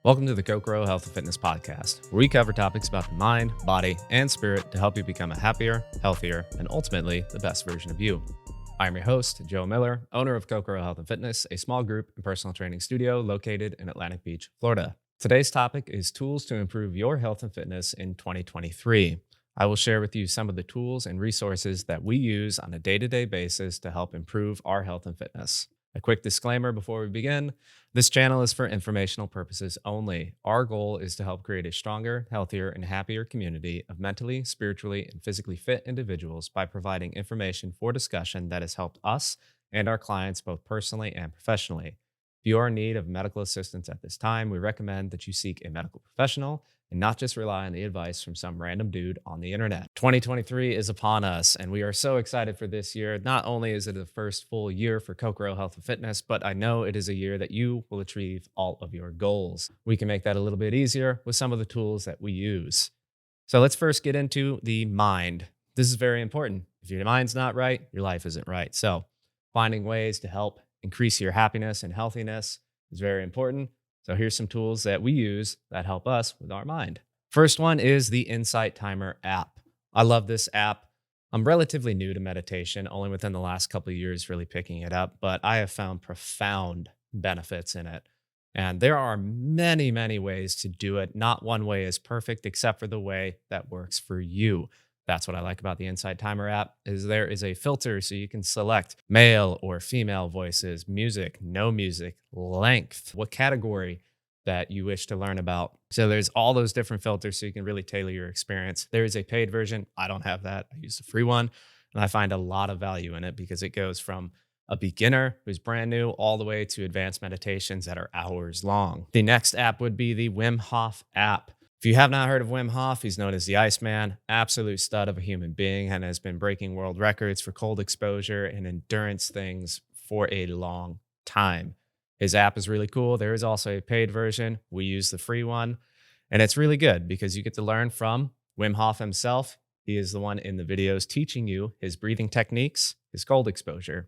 Welcome to the Kokoro Health and Fitness Podcast, where we cover topics about the mind, body, and spirit to help you become a happier, healthier, and ultimately the best version of you. I'm your host, Joe Miller, owner of Kokoro Health and Fitness, a small group and personal training studio located in Atlantic Beach, Florida. Today's topic is tools to improve your health and fitness in 2023. I will share with you some of the tools and resources that we use on a day-to-day basis to help improve our health and fitness. A quick disclaimer before we begin. This channel is for informational purposes only. Our goal is to help create a stronger, healthier, and happier community of mentally, spiritually, and physically fit individuals by providing information for discussion that has helped us and our clients both personally and professionally. If you are in need of medical assistance at this time, we recommend that you seek a medical professional and not just rely on the advice from some random dude on the internet. 2023 is upon us, and we are so excited for this year. Not only is it the first full year for Kokoro Health and Fitness, but I know it is a year that you will achieve all of your goals. We can make that a little bit easier with some of the tools that we use. So let's first get into the mind. This is very important. If your mind's not right, your life isn't right. So finding ways to help increase your happiness and healthiness is very important. So here's some tools that we use that help us with our mind. First one is the Insight Timer app. I love this app. I'm relatively new to meditation, only within the last couple of years really picking it up, but I have found profound benefits in it. And there are many, many ways to do it. Not one way is perfect except for the way that works for you. That's what I like about the Insight Timer app is there is a filter so you can select male or female voices, music, no music, length, what category that you wish to learn about. So there's all those different filters so you can really tailor your experience. There is a paid version. I don't have that. I use the free one, and I find a lot of value in it because it goes from a beginner who's brand new all the way to advanced meditations that are hours long. The next app would be the Wim Hof app. If you have not heard of Wim Hof, he's known as the Iceman, absolute stud of a human being, and has been breaking world records for cold exposure and endurance things for a long time. His app is really cool. There is also a paid version. We use the free one, and it's really good because you get to learn from Wim Hof himself. He is the one in the videos teaching you his breathing techniques, his cold exposure.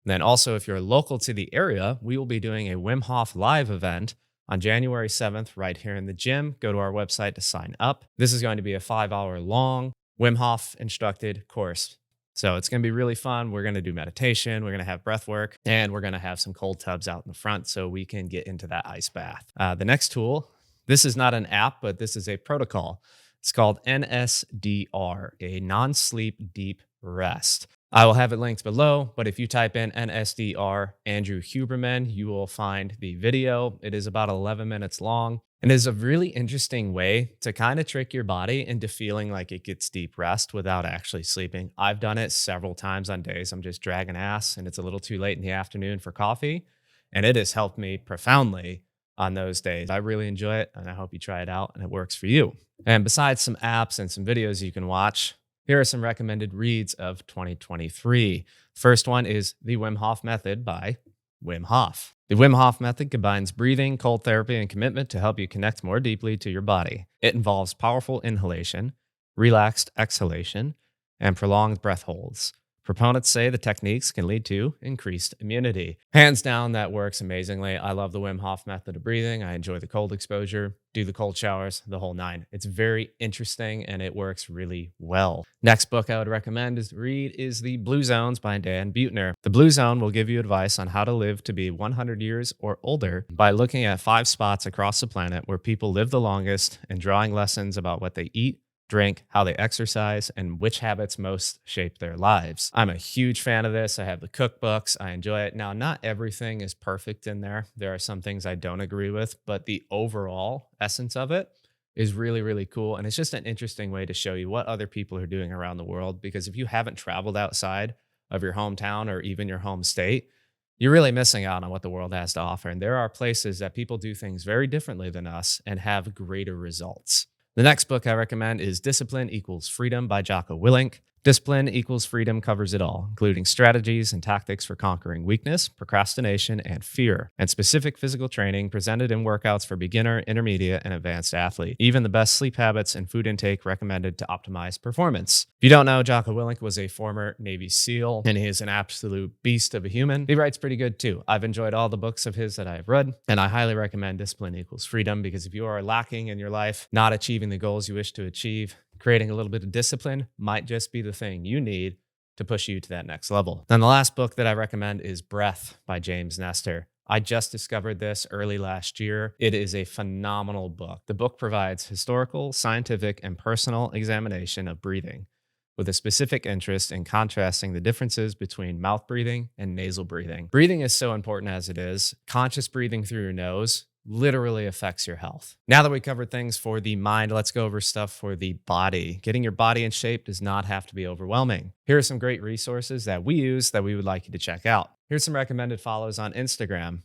And then also, if you're local to the area, we will be doing a Wim Hof live event on January 7th, right here in the gym. Go to our website to sign up. This is going to be a 5-hour long Wim Hof instructed course. So it's going to be really fun. We're going to do meditation. We're going to have breath work, and we're going to have some cold tubs out in the front so we can get into that ice bath. The next tool, this is not an app, but this is a protocol. It's called NSDR, a non-sleep deep rest. I will have it linked below, but if you type in NSDR Andrew Huberman, you will find the video. It is about 11 minutes long and is a really interesting way to kind of trick your body into feeling like it gets deep rest without actually sleeping. I've done it several times on days I'm just dragging ass and it's a little too late in the afternoon for coffee, and it has helped me profoundly on those days. I really enjoy it, and I hope you try it out and it works for you. And besides some apps and some videos you can watch, here are some recommended reads of 2023. First one is The Wim Hof Method by Wim Hof. The Wim Hof Method combines breathing, cold therapy, and commitment to help you connect more deeply to your body. It involves powerful inhalation, relaxed exhalation, and prolonged breath holds. Proponents say the techniques can lead to increased immunity. Hands down, that works amazingly. I love the Wim Hof method of breathing. I enjoy the cold exposure, do the cold showers, the whole nine. It's very interesting and it works really well. Next book I would recommend is The Blue Zones by Dan Buettner. The Blue Zone will give you advice on how to live to be 100 years or older by looking at 5 spots across the planet where people live the longest and drawing lessons about what they eat, drink, how they exercise, and which habits most shape their lives. I'm a huge fan of this. I have the cookbooks. I enjoy it. Now, not everything is perfect in there. There are some things I don't agree with, but the overall essence of it is really, really cool. And it's just an interesting way to show you what other people are doing around the world. Because if you haven't traveled outside of your hometown or even your home state, you're really missing out on what the world has to offer. And there are places that people do things very differently than us and have greater results. The next book I recommend is Discipline Equals Freedom by Jocko Willink. Discipline Equals Freedom covers it all, including strategies and tactics for conquering weakness, procrastination, and fear, and specific physical training presented in workouts for beginner, intermediate, and advanced athlete. Even the best sleep habits and food intake recommended to optimize performance. If you don't know, Jocko Willink was a former Navy SEAL, and he is an absolute beast of a human. He writes pretty good too. I've enjoyed all the books of his that I've read, and I highly recommend Discipline Equals Freedom, because if you are lacking in your life, not achieving the goals you wish to achieve, creating a little bit of discipline might just be the thing you need to push you to that next level. Then the last book that I recommend is Breath by James Nestor. I just discovered this early last year. It is a phenomenal book. The book provides historical, scientific, and personal examination of breathing, with a specific interest in contrasting the differences between mouth breathing and nasal breathing. Breathing is so important as it is. Conscious breathing through your nose literally affects your health. Now that we covered things for the mind, let's go over stuff for the body. Getting your body in shape does not have to be overwhelming. Here are some great resources that we use that we would like you to check out. Here's some recommended follows on Instagram.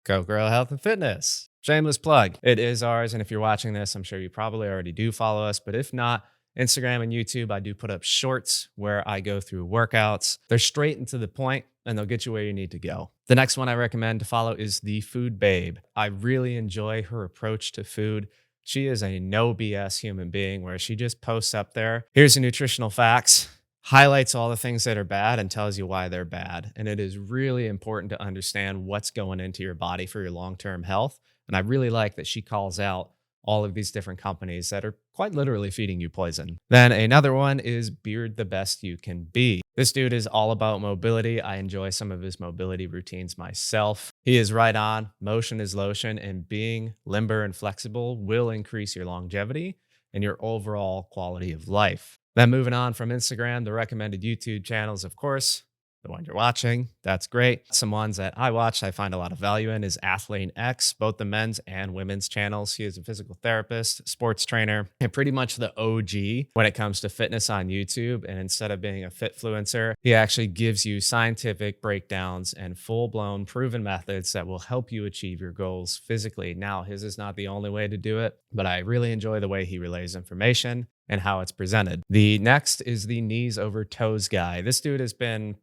Kokoro Health and Fitness. Shameless plug. It is ours, and if you're watching this, I'm sure you probably already do follow us, but if not, Instagram and YouTube, I do put up shorts where I go through workouts. They're straight and to the point, and they'll get you where you need to go. The next one I recommend to follow is thefoodbabe. I really enjoy her approach to food. She is a no BS human being where she just posts up there, here's your nutritional facts, highlights all the things that are bad and tells you why they're bad. And it is really important to understand what's going into your body for your long-term health. And I really like that she calls out all of these different companies that are quite literally feeding you poison. Then another one is Beard the Best You Can Be. This dude is all about mobility. I enjoy some of his mobility routines myself. He is right on. Motion is lotion, and being limber and flexible will increase your longevity and your overall quality of life. Then moving on from Instagram, the recommended YouTube channels, of course, the one you're watching, that's great. Some ones that I watch, I find a lot of value in is Athlean-X, both the men's and women's channels. He is a physical therapist, sports trainer, and pretty much the OG when it comes to fitness on YouTube. And instead of being a fitfluencer, he actually gives you scientific breakdowns and full-blown proven methods that will help you achieve your goals physically. Now, his is not the only way to do it, but I really enjoy the way he relays information and how it's presented. The next is the knees over toes guy. This dude has been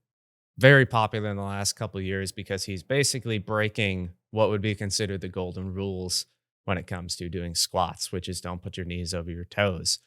very popular in the last couple of years because he's basically breaking what would be considered the golden rules when it comes to doing squats, which is don't put your knees over your toes.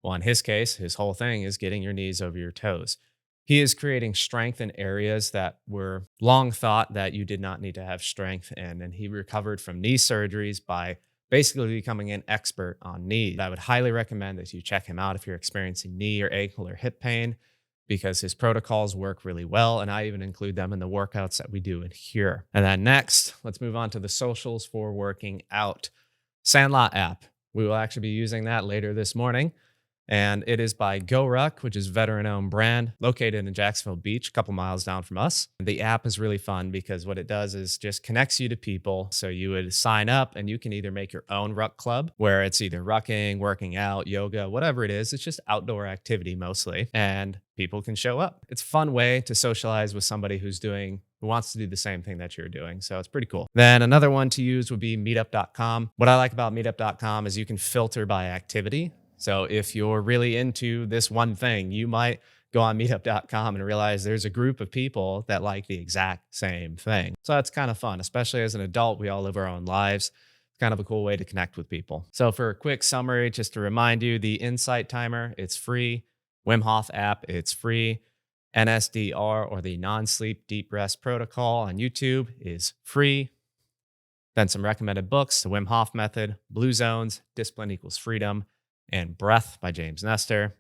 Well, in his case, his whole thing is getting your knees over your toes. He is creating strength in areas that were long thought that you did not need to have strength in. And he recovered from knee surgeries by basically becoming an expert on knees. I would highly recommend that you check him out if you're experiencing knee or ankle or hip pain, because his protocols work really well, and I even include them in the workouts that we do in here. And then next, let's move on to the socials for working out. Sandlot App. We will actually be using that later this morning. And it is by GoRuck, which is a veteran-owned brand located in Jacksonville Beach, a couple miles down from us. The app is really fun because what it does is just connects you to people. So you would sign up and you can either make your own ruck club, where it's either rucking, working out, yoga, whatever it is. It's just outdoor activity mostly, and people can show up. It's a fun way to socialize with somebody who wants to do the same thing that you're doing. So it's pretty cool. Then another one to use would be Meetup.com. What I like about Meetup.com is you can filter by activity. So if you're really into this one thing, you might go on meetup.com and realize there's a group of people that like the exact same thing. So that's kind of fun, especially as an adult. We all live our own lives. It's kind of a cool way to connect with people. So for a quick summary, just to remind you, the Insight Timer, it's free. Wim Hof app, it's free. NSDR, or the non-sleep deep rest protocol on YouTube, is free. Then some recommended books: The Wim Hof Method, Blue Zones, Discipline Equals Freedom, and Breath by James Nestor.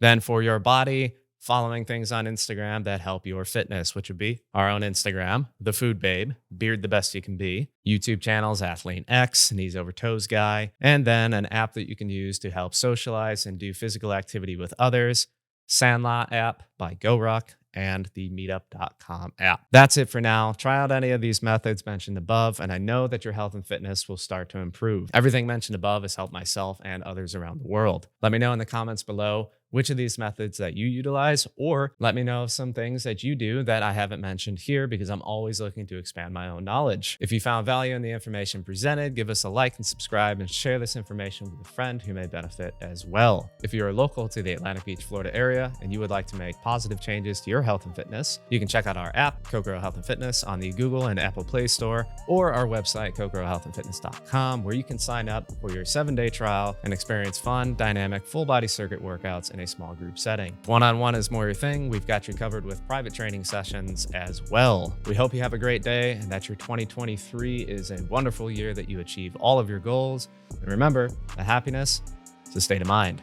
Then for your body, following things on Instagram that help your fitness, which would be our own Instagram, thefoodbabe, Beard the Best You Can Be, YouTube channels, Athlean-X, Knees Over Toes Guy, and then an app that you can use to help socialize and do physical activity with others, Sandlot App by GoRuck, and the meetup.com app. That's it for now. Try out any of these methods mentioned above, and I know that your health and fitness will start to improve. Everything mentioned above has helped myself and others around the world. Let me know in the comments below which of these methods that you utilize, or let me know of some things that you do that I haven't mentioned here, because I'm always looking to expand my own knowledge. If you found value in the information presented, give us a like and subscribe, and share this information with a friend who may benefit as well. If you are local to the Atlantic Beach, Florida area and you would like to make positive changes to your health and fitness, you can check out our app, Kokoro Health and Fitness, on the Google and Apple Play Store, or our website, kokorohealthandfitness.com, where you can sign up for your 7-day trial and experience fun, dynamic, full body circuit workouts in a small group setting. One-on-one is more your thing. We've got you covered with private training sessions as well. We hope you have a great day and that your 2023 is a wonderful year, that you achieve all of your goals. And remember, the happiness is a state of mind.